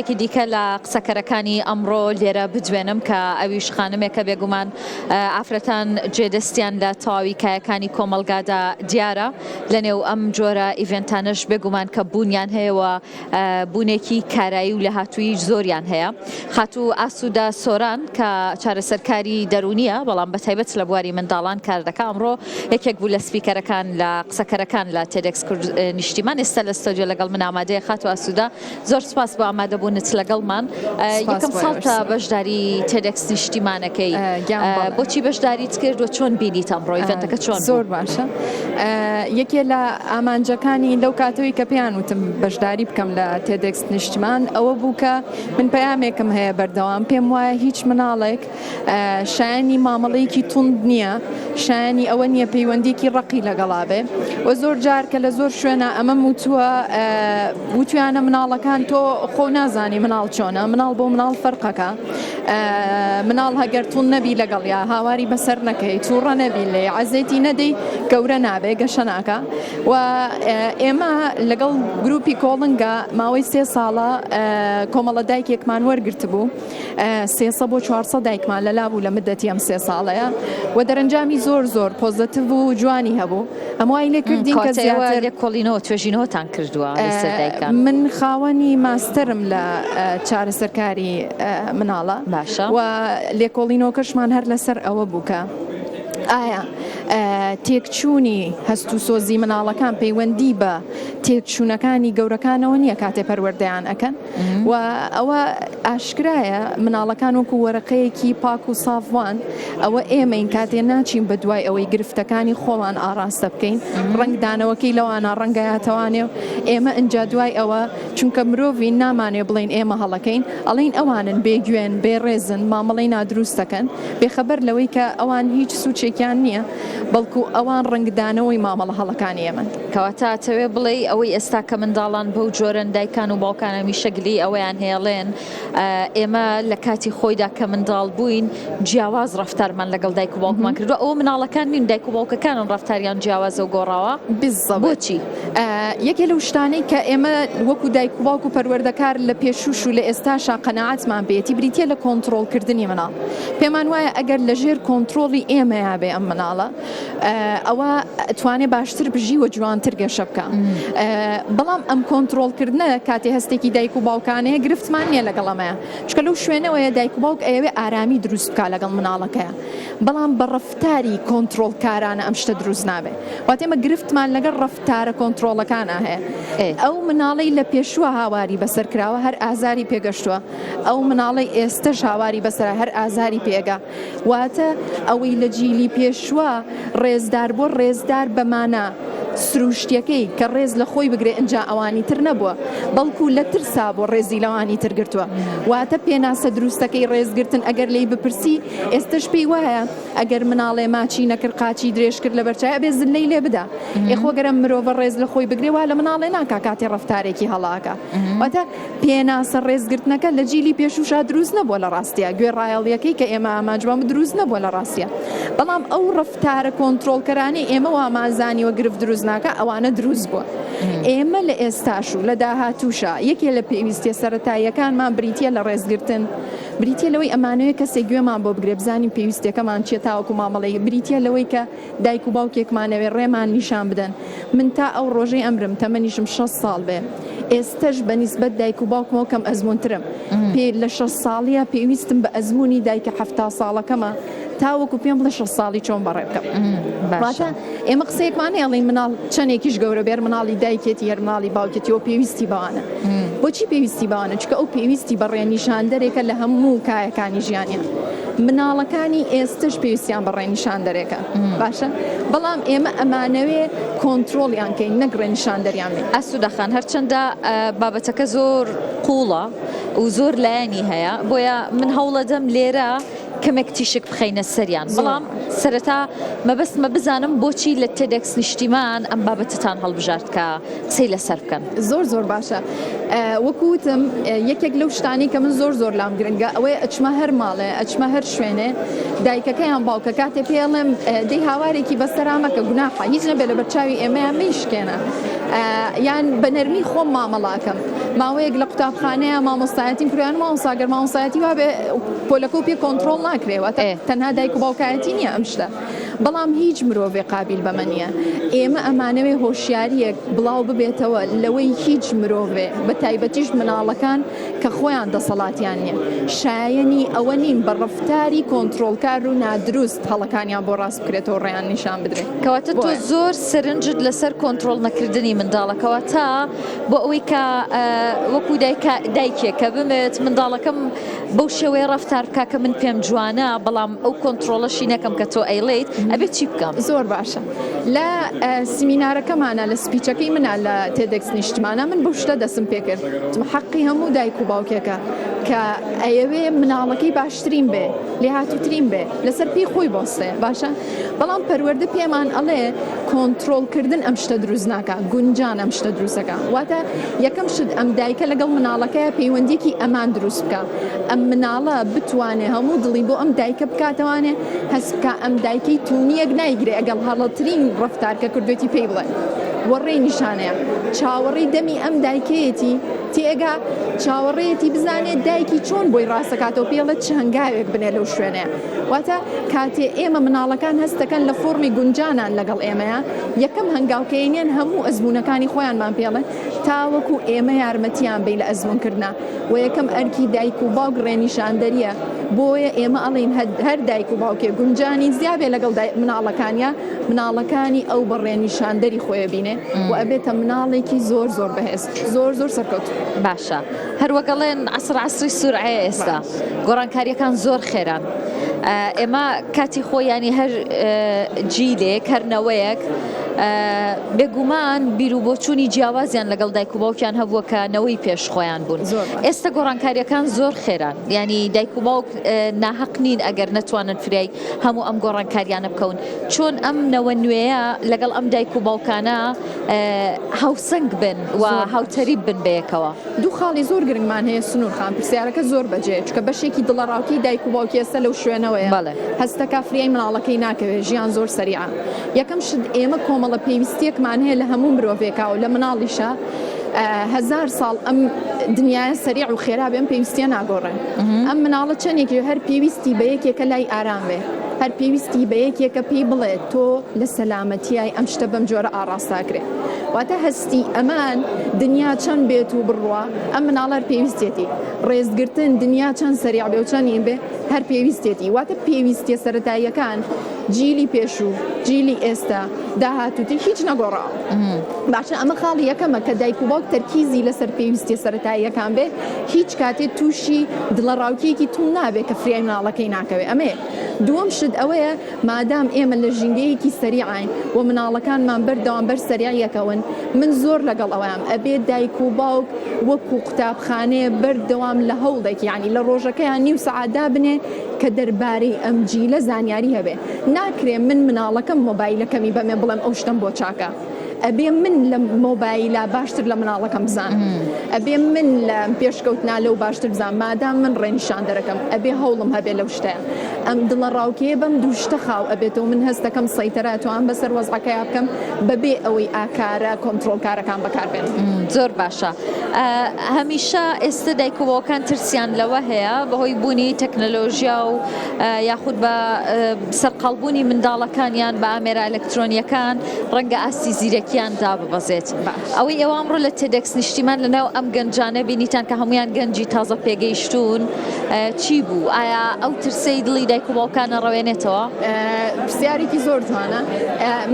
یەکی دیکە لە قسەکەرەکانی ئەمڕۆ لێرە بدوێنم کە ئەویش خانمێکە بێگومان ئافرەتان جێدەستیان لە تەواوی کایەکانی کۆمەلگادا دیارە لەنێو ئەم جۆرە ئیڤێنتانەش بێگومان کە بوونیان هەیەەوە بوونێکی کارایی و لە هاتووی زۆریان هەیە. خاتوو ئاسوودە سۆران کە چارەسەرکاری دەرونیە بەڵام بەتایبەت لە بواری منداڵان کار دەکات ئەمڕۆ یەکێک بوو لە سپیکەرەکان لە قسەکەرەکان لە تێدێکس نیشتیمان ئێستا لە ستۆدیۆ لەگەڵ من ئامادەیە. خاتوو ئاسوودە زۆر سپاس بۆ ئامادەبوونت لەگەڵمان. یەکەم ساڵتە بەشداری تێدێکس نیشتیمانەکەی بۆچی بەشداریت کرد و چۆن بینیت ئەمڕۆ ئیڤێنتەکە چۆن؟ زۆر باشە. یەکێ لە ئامانجەکانی لەو کاتەوەی کە پێیان وتم بەشداری بکەم لە تێدێکس نیشتیمان ئەوە بوو کە من پەیامێکم هەیە بەردەوام پێم وایە هیچ مناڵێک شایانی مامەڵەیەکی توند نییە، شایانی ئەوە نییە پەیوەندێکی ڕقی لەگەڵا بێ و زۆر جار کە لە زۆر شوێنە ئەمە وتویانە مناڵەکان تۆ خۆ نازانی مناڵ چۆنە، مناڵ بۆ مناڵ فەرقەکە، مناڵ هەگەر توون نەبی لەگەڵیا هاواری بەسەر نەکەی تووڕە نەبی لێ عەزێتی نەدەی گەورە نابێ گەشە ناکە. و ئێمە لەگەڵ گروپی کۆڵنگە ماوەی 3 ساڵە کۆمەڵە دایکێکمان وەرگرت بوو 300 بۆ 400 دایکمان لەلا بوو لە مدەتی ئەم 3 ساڵەیە و دەرەنجامی زۆر پۆزتیڤ و جوانی هەبوو. ئەموای لێ کردین کە زیاتر کۆڵینەوە توێژینەوەتان کردووە لەسەر دایکان. من خاوەنی ماستەرم لە چارەسەرکاری مناڵە باشە و لێکۆڵینەوەکەشمان هەر لەسەر ئەوە بووکە ئایا تێکچوونی هەست و سۆزی مناڵەکان پەیوەندی بە تێکچوونەکانی گەورەکانەوە نییە کاتێ پەروەردەیان ئەکەن و ئەوە ئاشکرایە مناڵەکان وەکو وەرەقەیەکی پاک و ساڤوان ئەوە ئێمەین کاتێ ناچین بە دوای ئەوەی گرفتەکانی خۆمان ئاراستە بکەین ڕنگدانەوەکەی لەوانە ڕەنگایەتەوانێ ئێمە ئەنجا دوای ئەوە چونکە مرۆڤین نامانێ بڵین ئێمە هەڵەکەین ئەڵین ئەوانن بێگوێن بێڕێزن مامەڵەی نادروستەکەن بێخەبەر لەوەی کە ئەوان هیچ سوچێکیان نییە بەڵکو ئەوان ڕنگدانەوەی مامەڵە هەڵەکانی ئێمە. کەواتە ئەتەوێ بڵێ ئەوەی ئێستا کە منداڵان بەو جۆرەن دایکان و باوکانەمی شەگلی ئەوەیان هێڵێن ئێمە لە کاتی خۆیدا کە منداڵ بووین جیاواز ڕەفتارمان لەگەڵ دایک و باوکمان کردووە ئەوە مناڵەکان نین دایک و باوکەکانن ڕەفتاریان جیاوازە و گۆڕاوە. بۆچی؟ یەکێ لەو شتانەی کە ئێمە وەکو دایک و باوک و پەروەردەکار لە پێشوش و لە ئێستاشا قەناعەتمان بێتی بریتە لە کۆنتڕۆڵکردنی مناڵ. پێمان وایە ئەگەر لەژێر کۆنتڕۆڵی ئێمەیا بێ ئەم مناڵە ئەوە توانێ باشتر بژی و جوانتر گەشە بکە. بەڵام ئەم کۆنتڕۆڵکردنە کاتێ هەستێکی دایک و باوکانەیە گرفتمان نییە لەگەڵەمەیە چکە لەو شوێنەوەیە دایک و باوک ئەوێ ئارامی دروست بکە لەگەڵ مناڵەکەیە بەڵام بە ڕەفتاری کۆنتڕۆڵکارانە ئەم شتە دروست نابێ. واتە ئێمە گرفتمان لەگەڵ ڕەفتارە کۆنتڕۆڵەکانە هەیە. ئەو مناڵەی لە پێشووە هاواری بەسەر کراوە هەر ئازاری پێگەشتووە ئەو مناڵەی ئێستش هاواری بەسەرە هەر ئازاری پێگا واتە ئەوەی لە جیلی پێشووە ڕێزدار بۆ ڕێزدار بەمانە سروشتیەکەی کە ڕێز لە خۆی بگرێ ئەنجا ئەوانی تر نەبووە بەڵکو لە ترسا بۆ ڕێزی لەوانی ترگرتووە. واتە پێناسە دروستەکەی ڕێزگرتن ئەگەر لی بپرسی ئێستش پێی وایە ئەگەر مناڵێ ماچی نەکرد قاچی درێژ کرد لە بەرچایە بێ زلەی لێ بدا ئێخۆگەرە مرۆڤە ڕێز لە خۆی بگرێ وا لە مناڵێ ناکا کاتی ڕەفتارێکی هەڵاکە. واتە پێناسە ڕێزگرتنەکە لە جیلی پێشوشا دروست نەبووە لە ڕاستیە گوێ ڕایەڵیەکەی کە ئێمە ئاماجوام دروست نەبووە لە ڕاستیە بەڵام ئەو ڕەفتارە کۆنتڕۆڵکەرانی ئێمە وامازانی وە گرفت دروست ناکە ئەوانە دروست بووە. ئێمە لە ئێستاش و لە داهاتووشە یەکێ لە پێویستیە سەرەتاییەکانمان بریتە لە ڕێزگرتن بریتە لەوەی ئەمانەوەی کەسێک گوێمان بۆ بگرێ بزانین پێویستەکەمان چیە تاوەکو مامەڵەی بریتە لەوەی کە دایک و باوکێکمانەوێ ڕێمان نیشان بدەن. من تا ئەو ڕۆژەی ئەمرم تەمەنیشم 6 ساڵ بێ ئێستش بەنیسبەت دایک و باوکمەوە کەم ئەزمونترم پێ لە 6 ساڵیە پێویستم بە ئەزمموی دایکە 70 ساڵەکەمە تاوەکو پێم بڵێ 6 ساڵی چۆن بەڕێ بکەم. باشە ئێمە قسەیەکمان هێڵین مناڵ چەندێکیش گەورە بێر مناڵی دایکێتی هەر مناڵی باوکێتیەوە پێویستی بەوانە. بۆچی پێویستی بەوانە؟ چکە ئەو پێویستی بەڕێنیشاندەرێکە لە هەموو کایەکانی ژیانیان. مناڵەکانی ئێستش پێویستیان بەڕێنیشاندەرێکە باشە بەڵام ئێمە ئەمانەوێ کۆنتڕۆڵیان کەین نەک ڕێنیشاندەریان بێ. ئەسوودەخان هەرچەندە بابەتەکە زۆر قوڵە و زۆر لایەنی هەیە بۆیە من هەوڵەدەم لێرە کەمێک تیشک بخەینە سەریان بەڵام سەرەتا مەبەستمە بزانم بۆچی لە تێدێکس نیشتیمان ئەم بابەتتان هەڵبژارد کە قسەی لەسەر بکەن. زۆر باشە وەکوتم یەکێک لەو شتانی کە من زۆر لام گرنگە ئەوەی ئەچمە هەر ماڵێ ئەچمە هەر شوێنێ دایکەکەیان باوکە کاتێ پێڵێم دەی هاوارێکی بەسەرامەکە گوناحە هیچ نەبێ لە بەرچاوی ئێمەیان میشکێنە یان بە نەرمی خۆم مامەڵاکەم ماوەیەک لە قوتابخانەیە مامۆستایەتی کوریان مامۆستاگەر مامۆستایەتی وا بێ پۆلەکۆپی کۆنتڕۆڵ ناکرێەوە تەنها دایک و باوکایەتی نییە ئەم شتە بەڵام هیچ مرۆڤێ قابل بەمە نییە ئێمە ئەمانەوێ هۆشیاریەک بڵاو ببێتەوە لەوەی هیچ مرۆڤێ بە تایبەتیش مناڵەکان کە خۆیان دەسەڵاتیان نییە شایەنی ئەوە نین بە ڕفتاری کۆنتڕۆڵکار و نادروست هەڵەکانیان بۆ ڕاست بکرێتەوە ڕێیان نیشان بدرێت کەواتە تۆ زۆر سەرنجت لەسەر کۆنتڕۆڵ نەکردنی منداڵەکەەوە تا بۆ ئەوەی کە وەکو دایکێک کە بمێت منداڵەکەم بەو شێوەیە ڕفتار بکە کە من پێم جوانە بەڵام ئەو کۆنتڕۆڵەشی نەکەم کە تۆ ئەیڵێیت ئەبێت چی بکەم زۆر باشە لە سیمینارەکەمانە لە سپیچەکەی منە لە تێدەکس نیشتمانە من بەو شتە دەسم پێ کرد حەقی هەموو دایک و باوکێکە کە ئەیەوێ مناڵەکەی باشترین بێ لێ هاتووترین بێ لەسەر پێی خۆی بۆستێ باشە بەڵام پەروەردە پێمان ئەڵێ کۆنتڕۆڵکردن ئەم شتە دروست ناکە گونجان ئەم شتە دروستەکە واتە یەکەم شت ئەم دایکە لەگەڵ مناڵەکەیە پەیوەندیکی ئەمان دروست بکە ئەم مناڵە بتوانێ هەموو دڵی بۆ ئەم دایکە بکاتەوانێ هەست بکە ئەم دایکەی تونیەک نایگرێ ئەگەڵ هەڵەترین ڕفتارکە کردوێتی پێی بڵێ وەڕێی نیشانەیە چاوەڕێی دەمی ئەم دایکەیەتی تێگا چاوەڕێتی بزانێت دایکی چۆن بۆی ڕاستەکاتەوە پێڵە چ هەنگاوێک بنێ لەو شوێنەیە واتە کاتێ ئێمە مناڵەکان هەستەکەن لە فۆرمی گونجانان لەگەڵ ئێمەیە یەکەم هەنگاوکەینێن هەموو ئەزمونونەکانی خۆیانمان پێڵێن تاوەکو ئێمە یارمەتیان بێ لە ئەزمونکردنا و یەکەم ئەرکی دایک و باوک ڕێنیشاندەریە بۆیە ئێمە ئەڵین هەر دایک و باوکێ گونجانی زیابێ لەگەڵ مناڵەکانیە مناڵەکانی ئەو بەڕێنیشاندەری خۆیە بینێ و ئەبێتە مناڵێکی زۆر زۆر بەهێز زۆر زۆر سەرکەوت باشە هەروەگەڵێن عسری سورعەیە ئێستا گۆڕانکاریەکان زۆر خێران ئێمە کاتی خۆیانی هەر جیلێک هەرنەوەیەک بێگومان بیر و بۆچوونی جیاوازیان لەگەڵ دایک و باوکیان هەبووە کە نەوەی پێش خۆیان بوون ئێستا گۆڕانکاریەکان زۆر خێران ینی دایک و باوک ناحەق نین ئەگەر نەتوانن فریای هەموو ئەم گۆڕانکاریانە بکەون چۆن ئەم نەوە نوێیە لەگەڵ ئەم دایک و باوکانە هاوسەنگ بن و هاوتەریب بن بەیەکەوە دوو خاڵی زۆر گرنگمان هەیە سنوور خان پرسیارەکە زۆر بەجێ چکە بەشێکی دڵەڕاوکی دایک و باوکی ئێستا لەو شوێنەوەیە هەستەکە فریای مناڵەکەی ناکەوێت ژیان زۆر سەریعە یەکەم شت ئێمە کۆمەڵە پێویستیەکمان هەیە لە هەموو مرۆڤێکا و لە مناڵیشە هزار ساڵ ئەم دنیای سەریع و خێرا بێم پێویستیە ناگۆڕێن ئەم مناڵە چەندێکی هەر پێویستی بە یەکێکە لای ئارام بێ هەر پێویستی بە یەکێکە پێی بڵێت تۆ لە سەلامەتیای ئەم شتە بەم جۆرە ئاڕاستاکرێ واتە هەستی ئەمان دنیا چەند بێت و بڕوە ئەم مناڵەر پێویستێتی ڕێزگرتن دنیا چەند سەریع بێ و چەندین بێ هەر پێویستێتی واتە پێویستیە سەرەتاییەکان جیلی پێشوو جیلی ئێستا داهاتوتی هیچ نەگۆڕاوە باشە ئەمە خاڵی یەکەمە کە دایک و باوک تەرکیزی لەسەر پێویستی سەرەتاییەکان بێ هیچ کاتێت تووشی دڵەڕاوکیەکی تون نابێت کە فریای مناڵەکەی ناکەوێت ئەمێ دووەم شت ئەوەیە مادام ئێمە لە ژینگەیەکی سەریعین و مناڵەکانمان بەردەوام بەر سەریعیەکەون من زۆر لەگەڵ ئەوەیان ئەبێت دایک و باوک وەکو قوتابخانەیە بەردەوام لە هەوڵێک یعنی لە ڕۆژەکەیان نیو سەعادا بنێ کە دەربارەی ئەم جیلە زانیاری هەبێ ناکرێ من مناڵەکەم مۆبایلەکەمی بەمێ بڵێم ئەو شتم بۆ چاکە ئەبێ من لە مۆبایلە باشتر لە مناڵەکەم بزان ئەبێ من لە پێشکەوتنا لەو باشتر بزان مادام من ڕێنیشان دەرەکەم ئەبێ هەوڵم هەبێ لەو شتەیە ئەم دڵە ڕاوکێ بەم دووشتە خاو ئەبێتەوە من هەستەکەم سەیتەراتوان بەسەر وەزعەکەیا بکەم بەبێ ئەوەی ئاکارە کۆنتڕۆڵکارەکان بەکاربێن زۆر باشە هەمیشە ئێستا دایک و باوکان ترسیان لەوە هەیە بەهۆی بوونی تەکنەلۆژیا و یاخود بە سەرقەڵبوونی منداڵەکانیان بە ئامێرە ئەلکترۆنیەکان ڕەنگە ئاستی زیرەکیان داببەزێت ئەوەی ئێوە ئەمڕۆ لە تێدەکس نیشتیمان لەناو ئەم گەنجانە بینیتان کە هەمویان گەنجی تازە پێگەیشتون چی بوو ئایا ئەو ترسەی دڵی دایک و باوکانە ڕەوێنێتەوە پرسیارێکی زۆر جوانە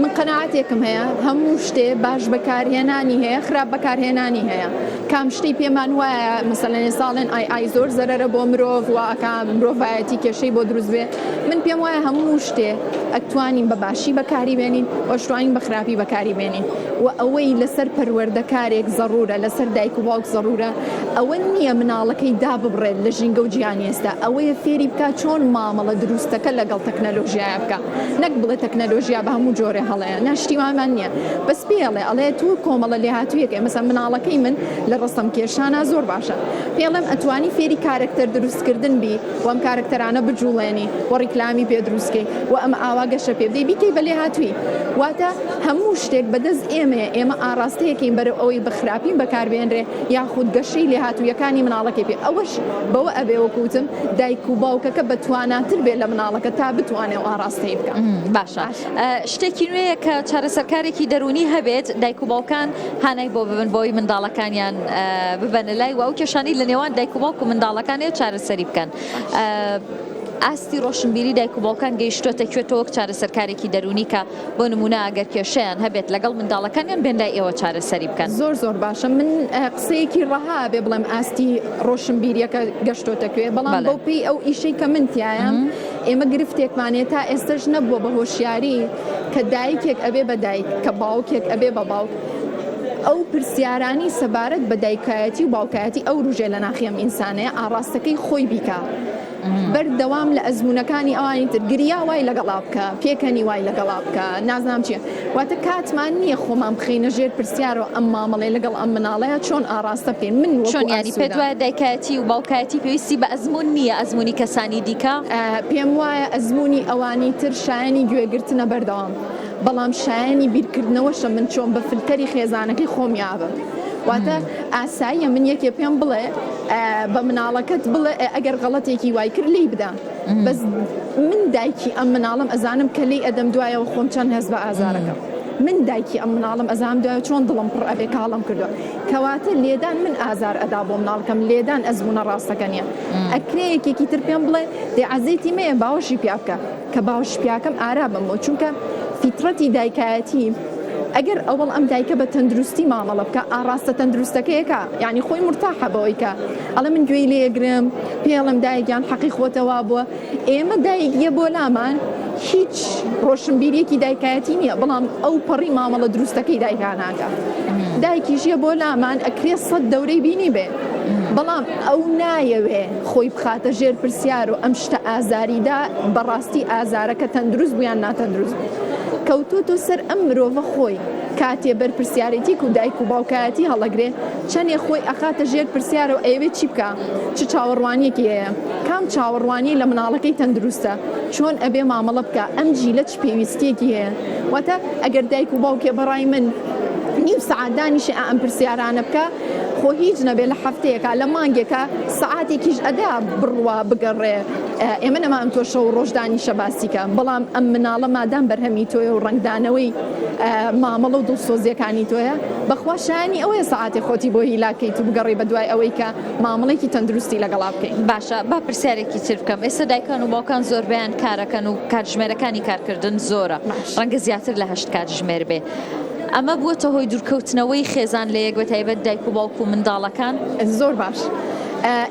من قەناعەتێکم هەیە هەموو شتێ باش بەکارهێنانی هەیە خراپ بەکارهێنانی هەیە کام شتی پێمان وایە مەسەلەن ساڵێن ئای زۆر زەرەرە بۆ مرۆڤ واکە مرۆڤایەتی کێشەی بۆ دروست بێ من پێم وایە هەموو شتێ ئەتوانین بە باشی بەکاری بێنین وەشتوانین بە خراپی بەکاری بێنین و ئەوەی لەسەر پەروەردەکارێک زەڕورە لەسەر دایک و باوک زەڕورە ئەوە نییە مناڵەکەی داببڕێت لە ژینگە و گیانی ئێستا ئەوەیە فێری بکە چۆن مامەڵە دروستەکە لەگەڵ تەکنەلۆژیایە بکە نەک بڵێ تەکنەلۆژیا بە هەموو جۆرێ هەڵەیە ناشتیوامان نییە بەس پێڵێ ئەڵێ تو کۆمەڵە لێهاتوویەکە مەسەن مناڵەکەی من لە ڕستەم کێشانە زۆر باشە پێڵم ئەتوانی فێری کارکتەر دروستکردن بی و ئەم کارکتەرانە بجوڵێنی و ڕیکلامی پێ دروستکەی و ئەم ئاواگەشە پێ بدەی بیکەی بەلێ هاتووی واتە هەموو شتێک بەدەست ئێمە ئاراستەیەکەین بەرەو ئەوەی بەخراپین بەکاربێنرێ یاخود گەشەی لێ هاتوویەکانی مناڵەکەی پێ ئەوەش بەوە ئەبێ وەکوتم دایک و باوکەکە بەتواناتر بێت لە مناڵەکە تا بتوانێت ئاراستەی بکە باشە شتێکی نوێیە کە چارەسەرکارێکی دەرونی هەبێت دایک و باوکان هانای بۆ ببن بۆی منداڵەکانیان ببەنە لای و ئەو کێشانەی لە نێوان دایک و باوک و منداڵەکانێ چارەسەری بکەن ئاستی ڕۆشنبیری دایک و باوکان گەیشتۆتە کوێتەوە چارەسەرکارێکی دەرونی کە بۆ نمونە ئەگەر کێشەیان هەبێت لەگەڵ منداڵەکانیان بێن لای ئێوە چارەسەری بکەن زۆر باشە من قسەیەکی ڕەها بێ بڵێم ئاستی ڕۆشنبیریەکە گەشتۆتە کوێ بەڵام بەو پێی ئەو ئیشەی کە من تایەم ئێمە گرفتێکمانێت تا ئێستش نەبووە بە هۆشیاری کە دایکێک ئەبێ بە دایک کە باوکێک ئەبێ بە باوک ئەو پرسیارانی سەبارەت بە دایکایەتی و باوکایەتی ئەو ڕژێ لە ناخیەم ئینسانەیە ئاراستەکەی خۆی بیکە بەردەوام لە ئەزمونونەکانی ئەوانی تر گریا وای لەگەڵا بکە پێکەنی وای لەگەڵا بکە نازنام چیە واتە کاتمان نییە خۆمان بخینە ژێر پرسیارەوە ئەم مامەڵێ لەگەڵ ئەم مناڵەیە چۆن ئاراستە بکەین من چۆن ینی پێت وایە دایکایەتی و باوکایەتی پێویستی بە ئەزمون نییە ئەزمموی کەسانی دیکە پێم وایە ئەزمموی ئەوانی تر شایانی گوێگرتنە بەردەوام بەڵام شایانی بیرکردنەوەشە من چۆن بە فلتەری خێزانەکەی خۆمیابم واتە ئاساییە من یەکێ پێم بڵێ بە مناڵەکەت بڵێ ئەگەر غەڵەتێکی وای کرد لی بدە بەس من دایکی ئەم مناڵم ئەزانم کە لی ئەدەم دوایەوە خۆم چەند هەز بە ئازارەکە من دایکی ئەم مناڵم ئەزانم دوایە چۆن دڵم پڕ ئەبێ کاڵم کردووە کەواتە لێدان من ئازار ئەدا بۆ مناڵکەم لێدان ئەزمونە ڕاستەکە نیە ئەکرێ یەکێکی تر پێم بڵێ دێ عەزیزی مەیە باوەشی پیا بکە کە باوەش پیاکەم ئارا بمەوە چونکە فیترەتی دایکایەتی ئەگەر ئەوڵ ئەم دایکە بە تەندروستی مامەڵە بکە ئاراستە تەندروستەکەیەکە یعنی خۆی مرتاحە بەوەی کە ئەڵە من گوێی لێگرم پێڵم دایکیان حەقی خۆتەوا بووە ئێمە دایکیە بۆ لامان هیچ ڕۆشنبیریەکی دایکایەتی نییە بەڵام ئەو پەڕی مامەڵە دروستەکەی دایکاناکە دایکیژیە بۆ لامان ئەکرێ سەد دەورەی بینی بێ بەڵام ئەو نایەوێ خۆی بخاتە ژێر پرسیار و ئەم شتە ئازاریدا بەڕاستی ئازارەکە تەندروست بوویان ناتەندروست کەوتوتە سەر ئەم مرۆڤە خۆی کاتێ بەر پرسیارەتی و دایک و باوکایەتی هەڵەگرێ چەندێ خۆی ئەخاتە ژێر پرسیارە و ئەوێ چی بکە چ چاوەڕوانیەکی هەیە کام چاوەڕوانی لە مناڵەکەی تەندروستە چۆن ئەبێ مامەڵە بکە ئەم جیلە چ پێویستێکی هەیە واتە ئەگەر دایک و باوکێ بەڕای من نیم سەعات دانیشێ ئەم پرسیارانە بکە خۆ هیچ نەبێ لە هەفتەیەکە لە مانگێکە سەعاتێکیش ئەدا بڕوا بگەڕێ ئێمە نەمام تۆ شەو ڕۆژدانی شەباسیکە بەڵام ئەم مناڵە مادام بەرهەمی تۆیە و ڕنگدانەوەی مامەڵە و دڵسۆزیەکانی تۆیە بەخوا شایانی ئەوەیە سەعاتی خۆتی بۆ هیلاکەیت و بگەڕی بە دوای ئەوەی کە مامەڵێکی تەندروستی لەگەڵا بکەین باشە با پرسیارێکی تر بکەم ئێستا دایکان و باوکان زۆربیان کارەکەن و کاتژمێرەکانی کارکردن زۆرە ڕەنگە زیاتر لە 8 کاتژمێر بێ ئەمە بووەتە هۆی دوورکەوتنەوەی خێزان لە یەک بە تایبەت دایک و باوک و منداڵەکان زۆر باش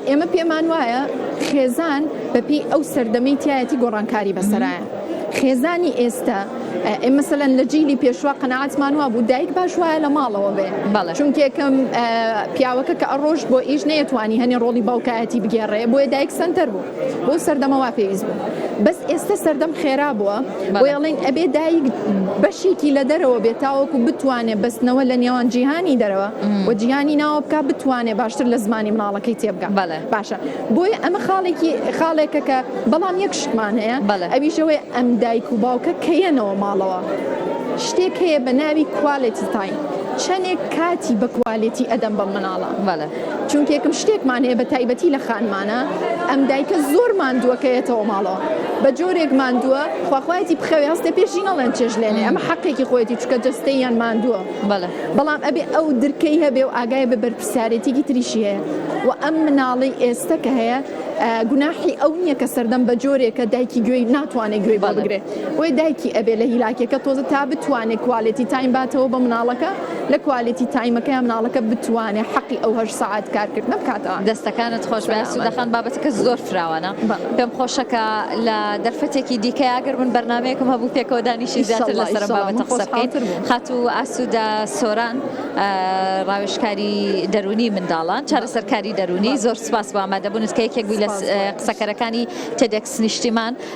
ئێمە پێمان وایە خێزان بەپی ئەو سەردەمەی تایەتی گۆڕانکاری بەسەرایە خێزانی ئێستا مثلەن لە جیلی پێشوا قەناعەتمان وا بوو دایک باش وایە لە ماڵەوە بێ چونکە یەکەم پیاوەکە کە ئەڕۆژ بۆ ئیش نەیەتوانی هەنێ ڕۆڵی باوکایەتی بگێڕێ بۆیە دایک سەنتەر بوو بۆ سەردەمەوە پێویست بوو بەس ئێستا سەردەم خێرا بووە بۆڵین ئەبێ دایک بەشێکی لە دەرەوە بێت تاوەکو بتوانێت بەستنەوە لە نێوان جیهانی دەرەوە و جیهانی ناوە بکە بتوانێت باشتر لە زمانی مناڵەکەی تێبگە باشە بۆیە ئەمە خاڵێکە کە بەڵام یەک شتمان هەیە ئەویشەوەی ئەم دایک و باوکە کەیەنەوە ماڵەوە شتێک هەیە بە ناوی کواڵێتی تایم چەندێک کاتی بە کواڵێتی ئەدەم بە مناڵە چونکە یەکەم شتێکمان هەیە بە تایبەتی لە خانمانە ئەم دایکە زۆر ماندووەکەیەتەوە ماڵەوە بە جۆرێک ماندووە خواخوایەتی بخەوێ هەستێ پێشی نەڵێن چێژ لێنێ ئەمە حەقێکی خۆیەتی چکە جەستەیان ماندووە بەڵام ئەبێ ئەو درکەی هەبێ و ئاگای بە بەرپرسیارەتێکی تریشی هەیە و ئەم مناڵی ئێستا کە هەیە گوناحی ئەو نییە کە سەردەم بە جۆرێکە دایکی گوێی ناتوانێت گوێی بۆ بگرێت وی دایکی ئەبێ لە هیلاکێکە تۆزە تا بتوانێت کواڵێتی تایم باتەوە بە مناڵەکە لە کوالیتی تایمەکە مناڵەکە بتوانێت حەقی ئەو 8 ساعات کارکردن بکاتەوە دەستەکانت خۆش بەسوودەخان بابەتەکە زۆر فراوانە پێم خۆشەکە لە دەرفەتێکی دیکە ئەگەر من بەرنامەیەکم هەبوو پێکەوە دانیشی زیاتر لەسەر بابەتە قسە بکەین خاتو ئاسوودە سۆران ڕاوێژکاری دەرونی منداڵان چارەسەرکاری دەرونی زۆر سپاس بۆ ئامادەبوونت کە یەکێک بووی لە قسەکەرەکانی تێدەکس نیشتیمان